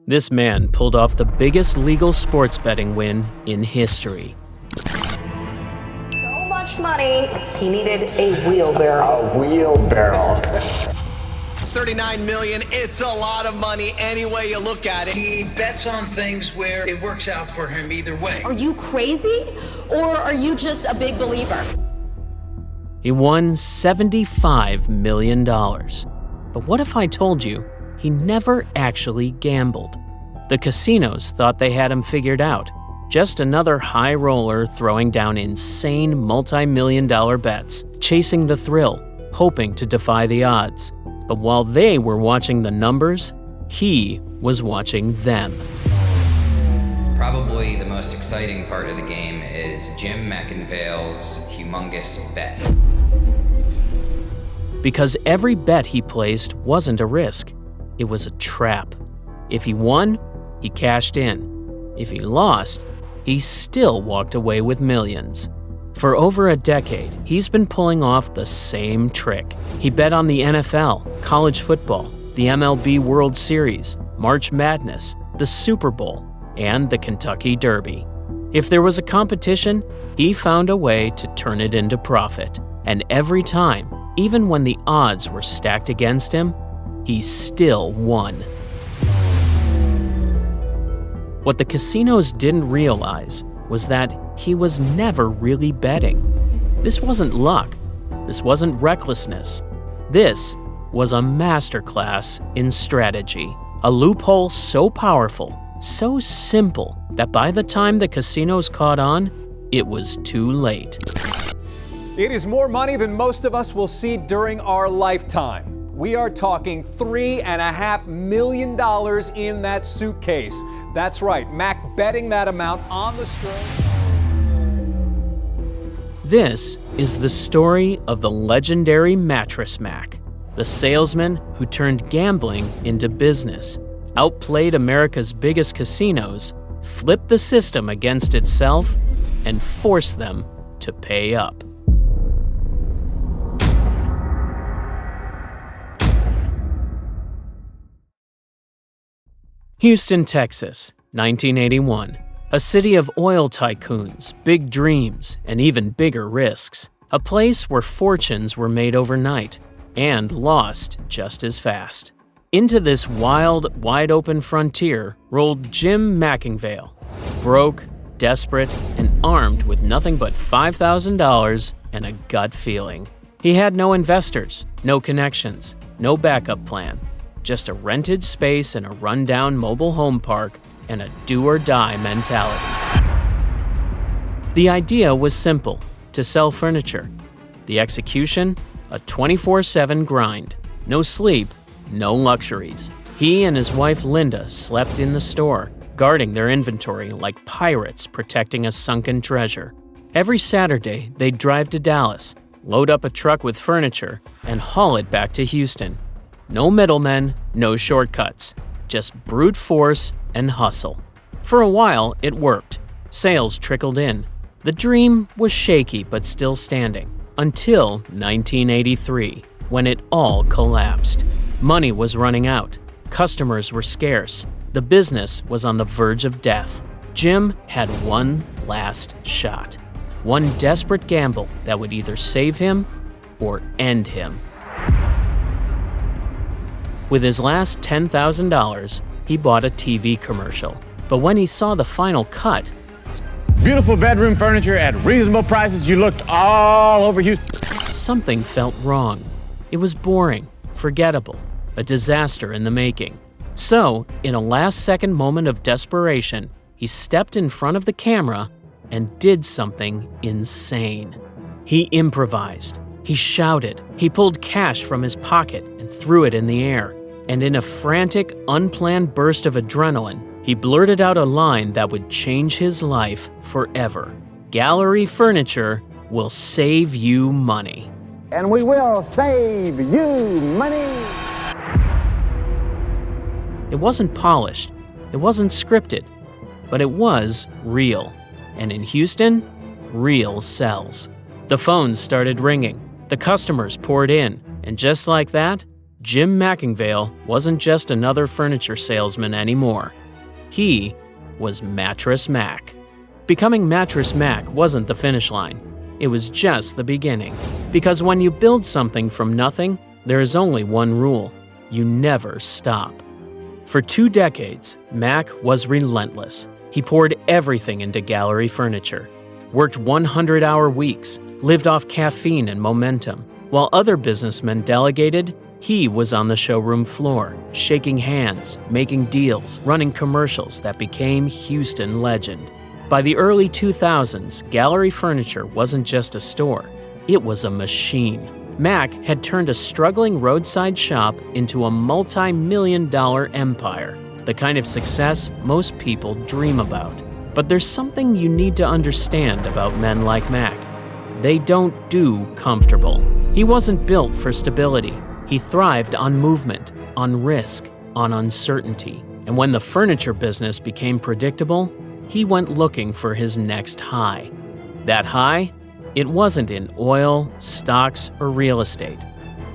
This man pulled off the biggest legal sports betting win in history. So much money, he needed a wheelbarrow. A wheelbarrow. $39 million, it's a lot of money any way you look at it. He bets on things where it works out for him either way. Are you crazy, or are you just a big believer? He won $75 million. But what if I told you he never actually gambled? The casinos thought they had him figured out. Just another high roller throwing down insane multi-million-dollar bets, chasing the thrill, hoping to defy the odds. But while they were watching the numbers, he was watching them. Probably the most exciting part of the game is Jim McIngvale's humongous bet. Because every bet he placed wasn't a risk. It was a trap. If he won, he cashed in. If he lost, he still walked away with millions. For over a decade, he's been pulling off the same trick. He bet on the NFL, college football, the MLB World Series, March Madness, the Super Bowl, and the Kentucky Derby. If there was a competition, he found a way to turn it into profit. And every time, even when the odds were stacked against him, he still won. What the casinos didn't realize was that he was never really betting. This wasn't luck. This wasn't recklessness. This was a masterclass in strategy. A loophole so powerful, so simple, that by the time the casinos caught on, it was too late. It is more money than most of us will see during our lifetime. We are talking $3.5 million in that suitcase. That's right, Mac betting that amount on the string. This is the story of the legendary Mattress Mack, the salesman who turned gambling into business, outplayed America's biggest casinos, flipped the system against itself, and forced them to pay up. Houston, Texas, 1981. A city of oil tycoons, big dreams, and even bigger risks. A place where fortunes were made overnight and lost just as fast. Into this wild, wide-open frontier rolled Jim McIngvale, broke, desperate, and armed with nothing but $5,000 and a gut feeling. He had no investors, no connections, no backup plan. Just a rented space in a rundown mobile home park and a do-or-die mentality. The idea was simple, to sell furniture. The execution, a 24/7 grind. No sleep, no luxuries. He and his wife Linda slept in the store, guarding their inventory like pirates protecting a sunken treasure. Every Saturday, they'd drive to Dallas, load up a truck with furniture, and haul it back to Houston. No middlemen, no shortcuts, just brute force and hustle. For a while, it worked. Sales trickled in. The dream was shaky but still standing, until 1983, when it all collapsed. Money was running out. Customers were scarce. The business was on the verge of death. Jim had one last shot. One desperate gamble that would either save him or end him. With his last $10,000, he bought a TV commercial. But when he saw the final cut, beautiful bedroom furniture at reasonable prices, you looked all over Houston. Something felt wrong. It was boring, forgettable, a disaster in the making. So, in a last-second moment of desperation, he stepped in front of the camera and did something insane. He improvised. He shouted. He pulled cash from his pocket and threw it in the air. And in a frantic, unplanned burst of adrenaline, he blurted out a line that would change his life forever. Gallery Furniture will save you money. And we will save you money. It wasn't polished. It wasn't scripted. But it was real. And in Houston, real sells. The phones started ringing. The customers poured in. And just like that, Jim McIngvale wasn't just another furniture salesman anymore. He was Mattress Mack. Becoming Mattress Mack wasn't the finish line. It was just the beginning. Because when you build something from nothing, there is only one rule: you never stop. For 2 decades, Mack was relentless. He poured everything into gallery furniture, worked 100-hour weeks, lived off caffeine and momentum. While other businessmen delegated, he was on the showroom floor, shaking hands, making deals, running commercials that became Houston legend. By the early 2000s, gallery furniture wasn't just a store, it was a machine. Mack had turned a struggling roadside shop into a multi-million-dollar empire, the kind of success most people dream about. But there's something you need to understand about men like Mack. They don't do comfortable. He wasn't built for stability. He thrived on movement, on risk, on uncertainty. And when the furniture business became predictable, he went looking for his next high. That high? It wasn't in oil, stocks, or real estate.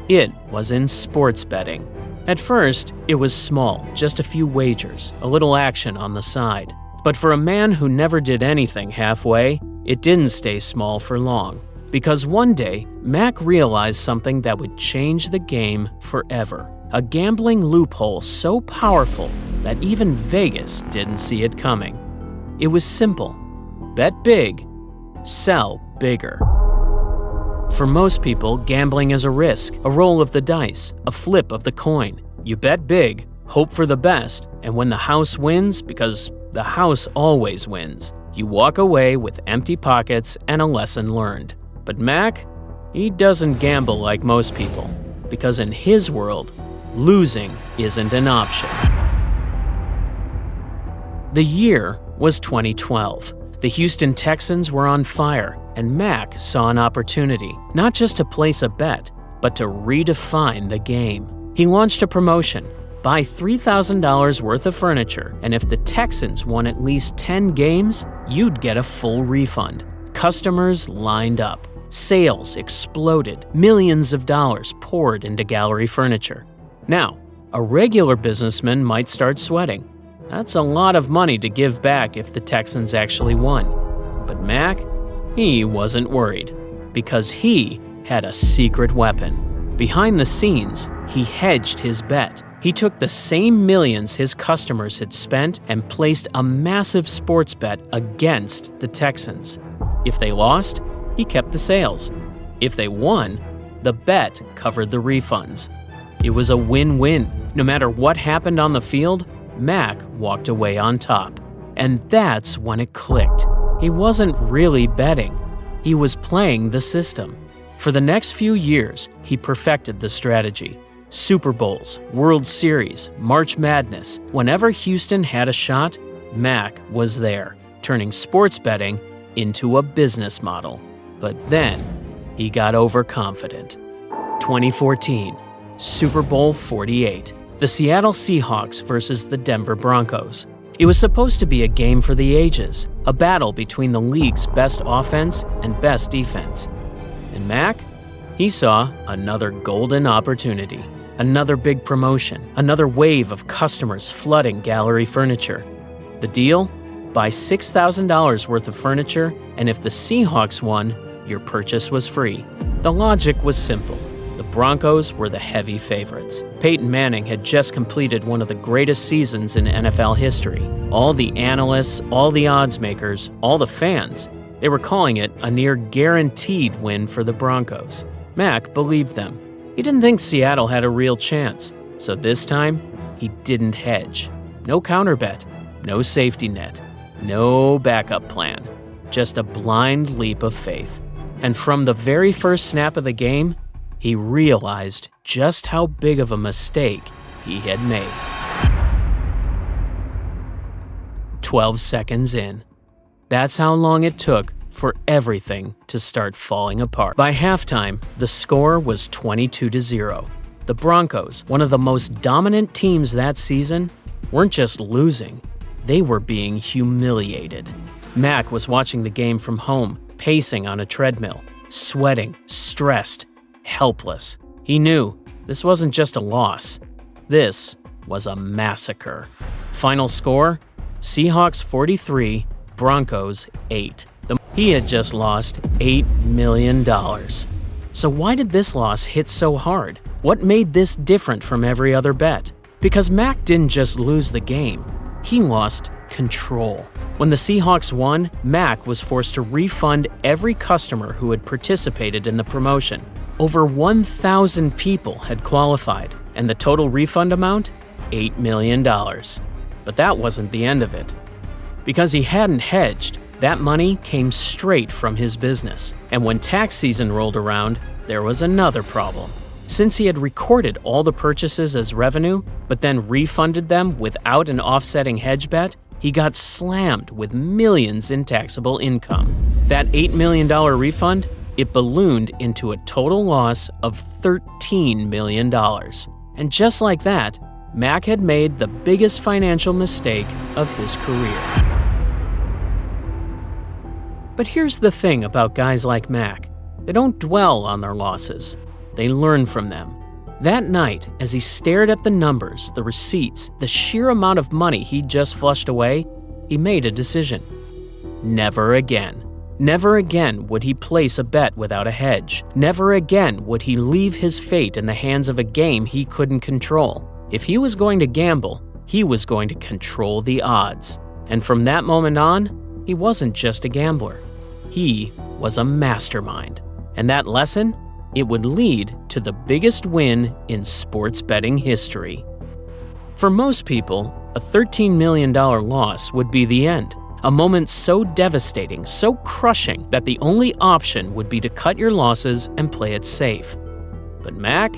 It was in sports betting. At first, it was small, just a few wagers, a little action on the side. But for a man who never did anything halfway, it didn't stay small for long. Because one day, Mack realized something that would change the game forever. A gambling loophole so powerful that even Vegas didn't see it coming. It was simple. Bet big, sell bigger. For most people, gambling is a risk, a roll of the dice, a flip of the coin. You bet big, hope for the best, and when the house wins, because the house always wins, you walk away with empty pockets and a lesson learned. But Mack, he doesn't gamble like most people, because in his world, losing isn't an option. The year was 2012. The Houston Texans were on fire, and Mack saw an opportunity, not just to place a bet, but to redefine the game. He launched a promotion: buy $3,000 worth of furniture, and if the Texans won at least 10 games, you'd get a full refund. Customers lined up. Sales exploded. Millions of dollars poured into gallery furniture. Now, a regular businessman might start sweating. That's a lot of money to give back if the Texans actually won. But Mack, he wasn't worried, because he had a secret weapon. Behind the scenes, he hedged his bet. He took the same millions his customers had spent and placed a massive sports bet against the Texans. If they lost, he kept the sales. If they won, the bet covered the refunds. It was a win-win. No matter what happened on the field, Mack walked away on top. And that's when it clicked. He wasn't really betting. He was playing the system. For the next few years, he perfected the strategy. Super Bowls, World Series, March Madness. Whenever Houston had a shot, Mack was there, turning sports betting into a business model. But then, he got overconfident. 2014, Super Bowl 48. The Seattle Seahawks versus the Denver Broncos. It was supposed to be a game for the ages, a battle between the league's best offense and best defense. And Mack? He saw another golden opportunity, another big promotion, another wave of customers flooding gallery furniture. The deal? Buy $6,000 worth of furniture, and if the Seahawks won, your purchase was free. The logic was simple. The Broncos were the heavy favorites. Peyton Manning had just completed one of the greatest seasons in NFL history. All the analysts, all the odds makers, all the fans, they were calling it a near guaranteed win for the Broncos. Mack believed them. He didn't think Seattle had a real chance, so this time, he didn't hedge. No counter bet, no safety net, no backup plan, just a blind leap of faith. And from the very first snap of the game, he realized just how big of a mistake he had made. 12 seconds in. That's how long it took for everything to start falling apart. By halftime, the score was 22-0. The Broncos, one of the most dominant teams that season, weren't just losing, they were being humiliated. Mack was watching the game from home, pacing on a treadmill, sweating, stressed, helpless. He knew This wasn't just a loss. This was a massacre. Final score: Seahawks 43, Broncos 8. He had just lost $8 million. So why did this loss hit so hard? What made this different from every other bet? Because Mack didn't just lose the game, he lost control. When the Seahawks won, Mack was forced to refund every customer who had participated in the promotion. Over 1,000 people had qualified, and the total refund amount? $8 million. But that wasn't the end of it. Because he hadn't hedged, that money came straight from his business. And when tax season rolled around, there was another problem. Since he had recorded all the purchases as revenue, but then refunded them without an offsetting hedge bet, he got slammed with millions in taxable income. That $8 million refund, it ballooned into a total loss of $13 million. And just like that, Mack had made the biggest financial mistake of his career. But here's the thing about guys like Mack. They don't dwell on their losses. They learn from them. That night, as he stared at the numbers, the receipts, the sheer amount of money he'd just flushed away, he made a decision. Never again. Never again would he place a bet without a hedge. Never again would he leave his fate in the hands of a game he couldn't control. If he was going to gamble, he was going to control the odds. And from that moment on, he wasn't just a gambler. He was a mastermind. And that lesson? It would lead to the biggest win in sports betting history. For most people, a $13 million loss would be the end. A moment so devastating, so crushing, that the only option would be to cut your losses and play it safe. But Mack?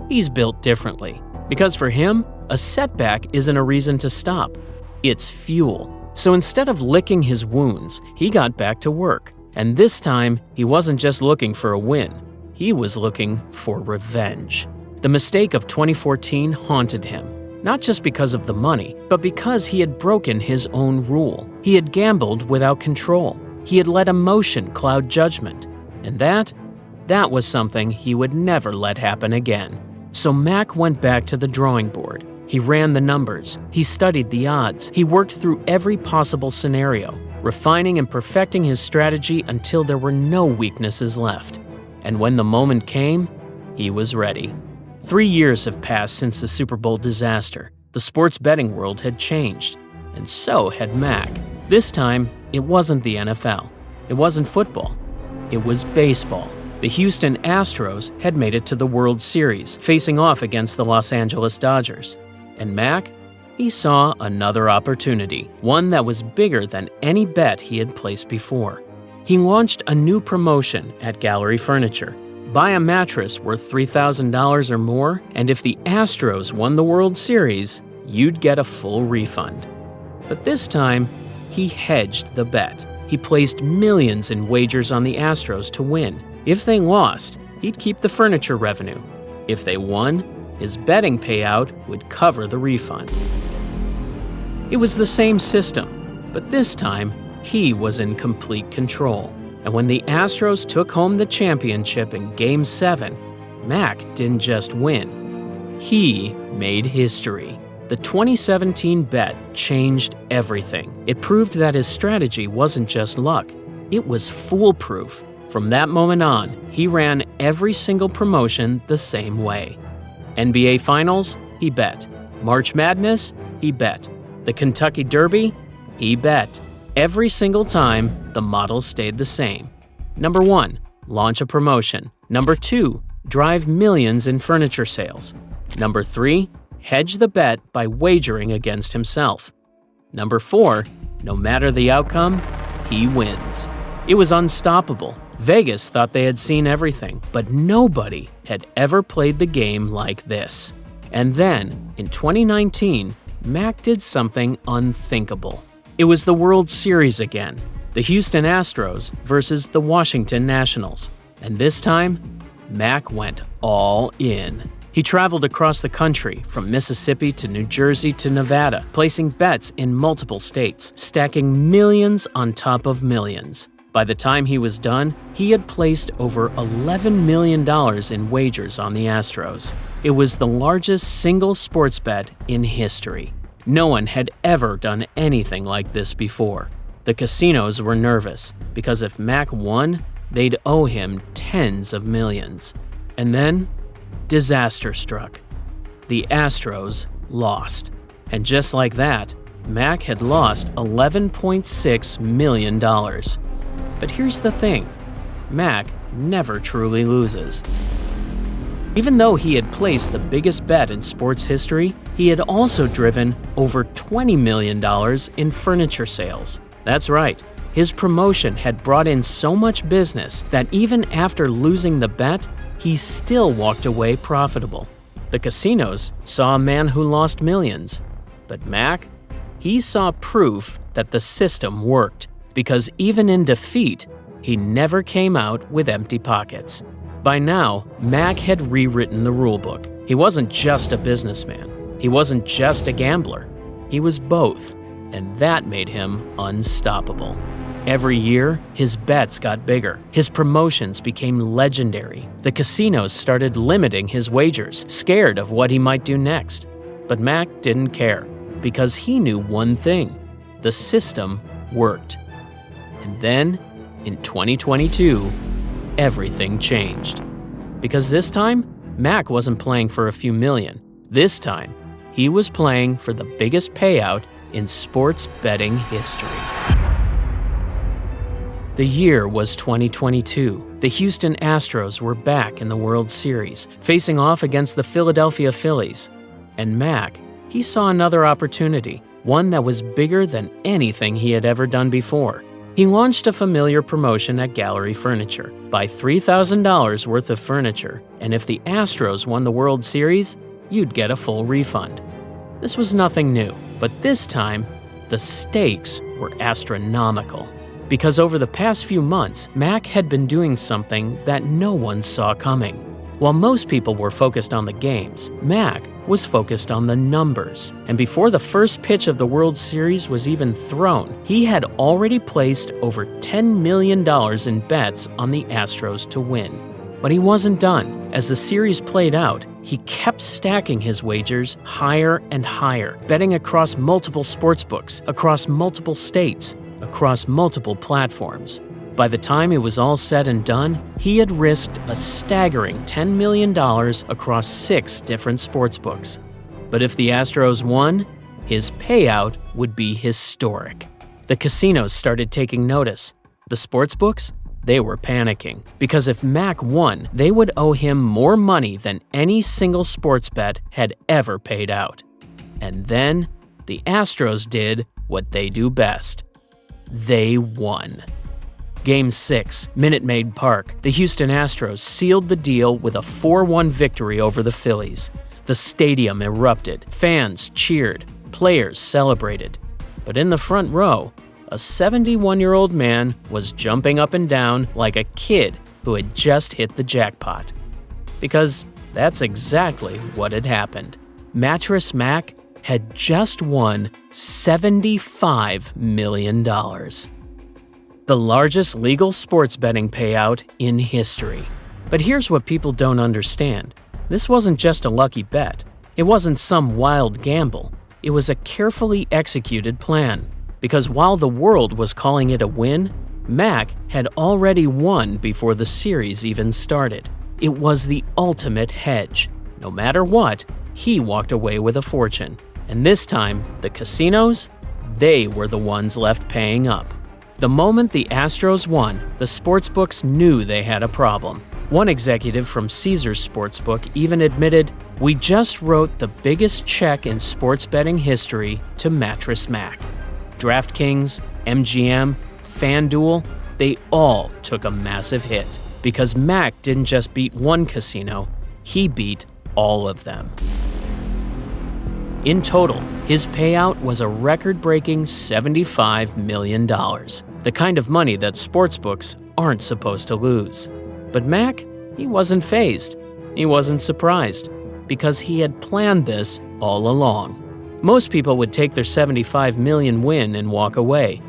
He's built differently. Because for him, a setback isn't a reason to stop. It's fuel. So instead of licking his wounds, he got back to work. And this time, he wasn't just looking for a win. He was looking for revenge. The mistake of 2014 haunted him, not just because of the money, but because he had broken his own rule. He had gambled without control. He had let emotion cloud judgment. And that was something he would never let happen again. So Mack went back to the drawing board. He ran the numbers. He studied the odds. He worked through every possible scenario, refining and perfecting his strategy until there were no weaknesses left. And when the moment came, he was ready. 3 years have passed since the Super Bowl disaster. The sports betting world had changed, and so had Mack. This time, it wasn't the NFL. It wasn't football. It was baseball. The Houston Astros had made it to the World Series, facing off against the Los Angeles Dodgers. And Mack? He saw another opportunity, one that was bigger than any bet he had placed before. He launched a new promotion at Gallery Furniture. Buy a mattress worth $3,000 or more, and if the Astros won the World Series, you'd get a full refund. But this time, he hedged the bet. He placed millions in wagers on the Astros to win. If they lost, he'd keep the furniture revenue. If they won, his betting payout would cover the refund. It was the same system, but this time, he was in complete control. And when the Astros took home the championship in Game 7, Mack didn't just win. He made history. The 2017 bet changed everything. It proved that his strategy wasn't just luck. It was foolproof. From that moment on, he ran every single promotion the same way. NBA Finals? He bet. March Madness? He bet. The Kentucky Derby? He bet. Every single time, the model stayed the same. Number 1, launch a promotion. Number 2, drive millions in furniture sales. Number 3, hedge the bet by wagering against himself. Number 4, no matter the outcome, he wins. It was unstoppable. Vegas thought they had seen everything, but nobody had ever played the game like this. And then, in 2019, Mack did something unthinkable. It was the World Series again, the Houston Astros versus the Washington Nationals. And this time, Mack went all in. He traveled across the country, from Mississippi to New Jersey to Nevada, placing bets in multiple states, stacking millions on top of millions. By the time he was done, he had placed over $11 million in wagers on the Astros. It was the largest single sports bet in history. No one had ever done anything like this before. The casinos were nervous because if Mack won, they'd owe him tens of millions. And then, disaster struck. The Astros lost. And just like that, Mack had lost $11.6 million. But here's the thing, Mack never truly loses. Even though he had placed the biggest bet in sports history, he had also driven over $20 million in furniture sales. That's right, his promotion had brought in so much business that even after losing the bet, he still walked away profitable. The casinos saw a man who lost millions, but Mack, he saw proof that the system worked, because even in defeat, he never came out with empty pockets. By now, Mack had rewritten the rulebook. He wasn't just a businessman. He wasn't just a gambler. He was both, and that made him unstoppable. Every year, his bets got bigger. His promotions became legendary. The casinos started limiting his wagers, scared of what he might do next. But Mack didn't care, because he knew one thing: the system worked. And then, in 2022, everything changed. Because this time, Mack wasn't playing for a few million. This time, he was playing for the biggest payout in sports betting history. The year was 2022. The Houston Astros were back in the World Series, facing off against the Philadelphia Phillies. And Mack, he saw another opportunity, one that was bigger than anything he had ever done before. He launched a familiar promotion at Gallery Furniture. Buy $3,000 worth of furniture, and if the Astros won the World Series, you'd get a full refund. This was nothing new, but this time, the stakes were astronomical. Because over the past few months, Mack had been doing something that no one saw coming. While most people were focused on the games, Mack was focused on the numbers. And before the first pitch of the World Series was even thrown, he had already placed over $10 million in bets on the Astros to win. But he wasn't done. As the series played out, he kept stacking his wagers higher and higher, betting across multiple sportsbooks, across multiple states, across multiple platforms. By the time it was all said and done, he had risked a staggering $10 million across 6 different sportsbooks. But if the Astros won, his payout would be historic. The casinos started taking notice. The sportsbooks, they were panicking, because if Mack won, they would owe him more money than any single sports bet had ever paid out. And then, the Astros did what they do best. They won. Game 6, Minute Maid Park. The Houston Astros sealed the deal with a 4-1 victory over the Phillies. The stadium erupted, fans cheered, players celebrated. But in the front row, a 71-year-old man was jumping up and down like a kid who had just hit the jackpot. Because that's exactly what had happened. Mattress Mack had just won $75 million. The largest legal sports betting payout in history. But here's what people don't understand. This wasn't just a lucky bet. It wasn't some wild gamble. It was a carefully executed plan. Because while the world was calling it a win, Mack had already won before the series even started. It was the ultimate hedge. No matter what, he walked away with a fortune. And this time, the casinos, they were the ones left paying up. The moment the Astros won, the sportsbooks knew they had a problem. One executive from Caesars Sportsbook even admitted, "We just wrote the biggest check in sports betting history to Mattress Mack." DraftKings, MGM, FanDuel, they all took a massive hit because Mack didn't just beat one casino, he beat all of them. In total, his payout was a record-breaking $75 million, the kind of money that sportsbooks aren't supposed to lose. But Mack, he wasn't fazed. He wasn't surprised, because he had planned this all along. Most people would take their $75 million win and walk away.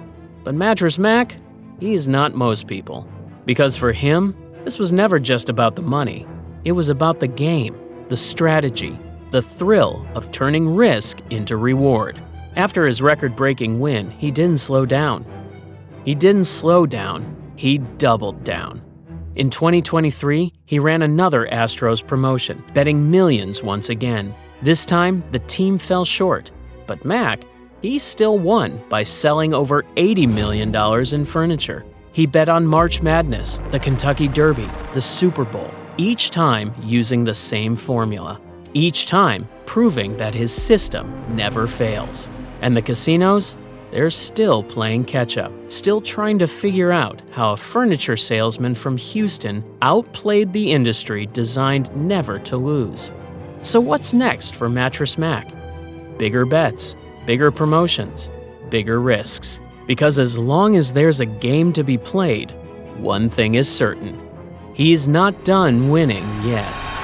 But Mattress Mack, he's not most people. Because for him, this was never just about the money. It was about the game, the strategy, the thrill of turning risk into reward. After his record-breaking win, he didn't slow down. He didn't slow down, he doubled down. In 2023, he ran another Astros promotion, betting millions once again. This time, the team fell short, but Mack, he still won by selling over $80 million in furniture. He bet on March Madness, the Kentucky Derby, the Super Bowl, each time using the same formula. Each time proving that his system never fails. And the casinos? They're still playing catch-up, still trying to figure out how a furniture salesman from Houston outplayed the industry designed never to lose. So what's next for Mattress Mack? Bigger bets, bigger promotions, bigger risks. Because as long as there's a game to be played, one thing is certain. He's not done winning yet.